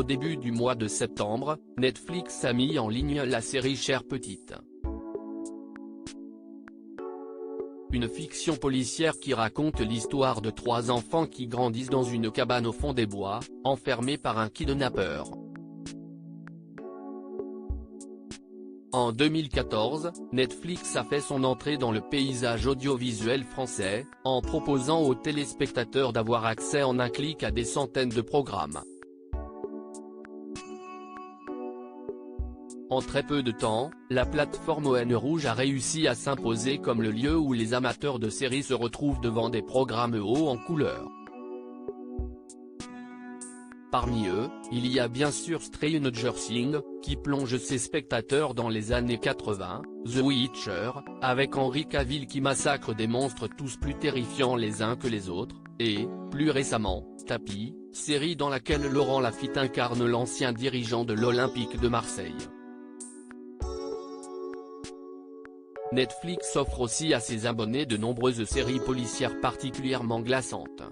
Au début du mois de septembre, Netflix a mis en ligne la série Chère Petite. Une fiction policière qui raconte l'histoire de 3 enfants qui grandissent dans une cabane au fond des bois, enfermés par un kidnappeur. En 2014, Netflix a fait son entrée dans le paysage audiovisuel français, en proposant aux téléspectateurs d'avoir accès en un clic à des centaines de programmes. En très peu de temps, la plateforme ON Rouge a réussi à s'imposer comme le lieu où les amateurs de séries se retrouvent devant des programmes hauts en couleur. Parmi eux, il y a bien sûr Stranger Things, qui plonge ses spectateurs dans les années 80, The Witcher, avec Henry Cavill qui massacre des monstres tous plus terrifiants les uns que les autres, et, plus récemment, Tapi, série dans laquelle Laurent Lafitte incarne l'ancien dirigeant de l'Olympique de Marseille. Netflix offre aussi à ses abonnés de nombreuses séries policières particulièrement glaçantes.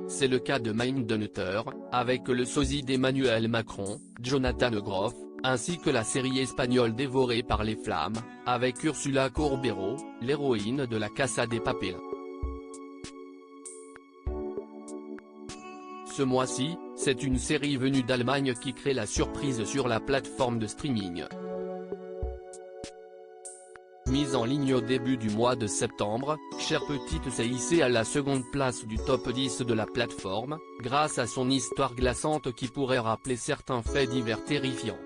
C'est le cas de Mindhunter, avec le sosie d'Emmanuel Macron, Jonathan Groff, ainsi que la série espagnole Dévorée par les flammes, avec Ursula Corbero, l'héroïne de La Casa de Papel. Ce mois-ci, c'est une série venue d'Allemagne qui crée la surprise sur la plateforme de streaming. Mise en ligne au début du mois de septembre, Chère Petite s'est hissée à la seconde place du top 10 de la plateforme, grâce à son histoire glaçante qui pourrait rappeler certains faits divers terrifiants.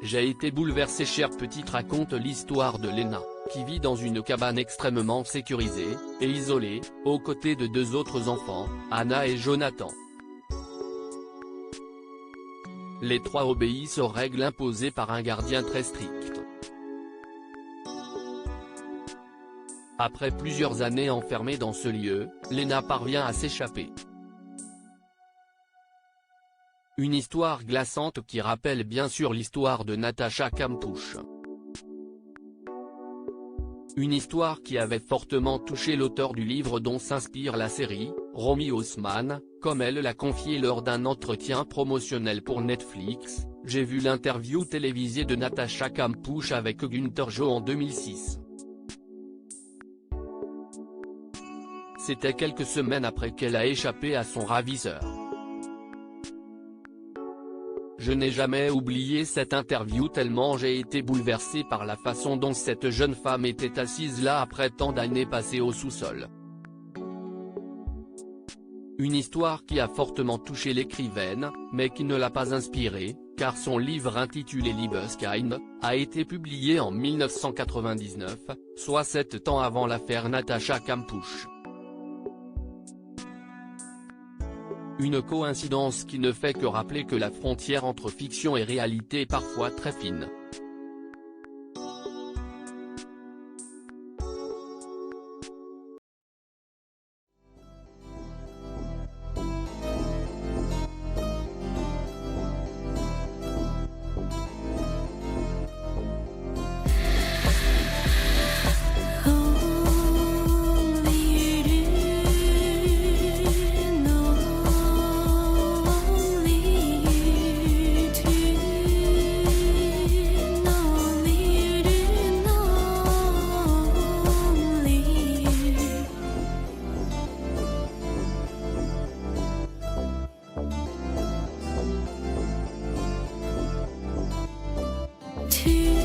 J'ai été bouleversé. Chère Petite raconte l'histoire de Lena, qui vit dans une cabane extrêmement sécurisée, et isolée, aux côtés de 2 autres enfants, Anna et Jonathan. Les 3 obéissent aux règles imposées par un gardien très strict. Après plusieurs années enfermée dans ce lieu, Lena parvient à s'échapper. Une histoire glaçante qui rappelle bien sûr l'histoire de Natacha Kampusch. Une histoire qui avait fortement touché l'auteur du livre dont s'inspire la série, Romy Haussmann, comme elle l'a confié lors d'un entretien promotionnel pour Netflix. J'ai vu l'interview télévisée de Natacha Kampusch avec Günther Joe en 2006. C'était quelques semaines après qu'elle a échappé à son ravisseur. Je n'ai jamais oublié cette interview tellement j'ai été bouleversé par la façon dont cette jeune femme était assise là après tant d'années passées au sous-sol. Une histoire qui a fortement touché l'écrivaine, mais qui ne l'a pas inspirée, car son livre intitulé Liebeskind, a été publié en 1999, soit 7 ans avant l'affaire Natacha Kampusch. Une coïncidence qui ne fait que rappeler que la frontière entre fiction et réalité est parfois très fine. To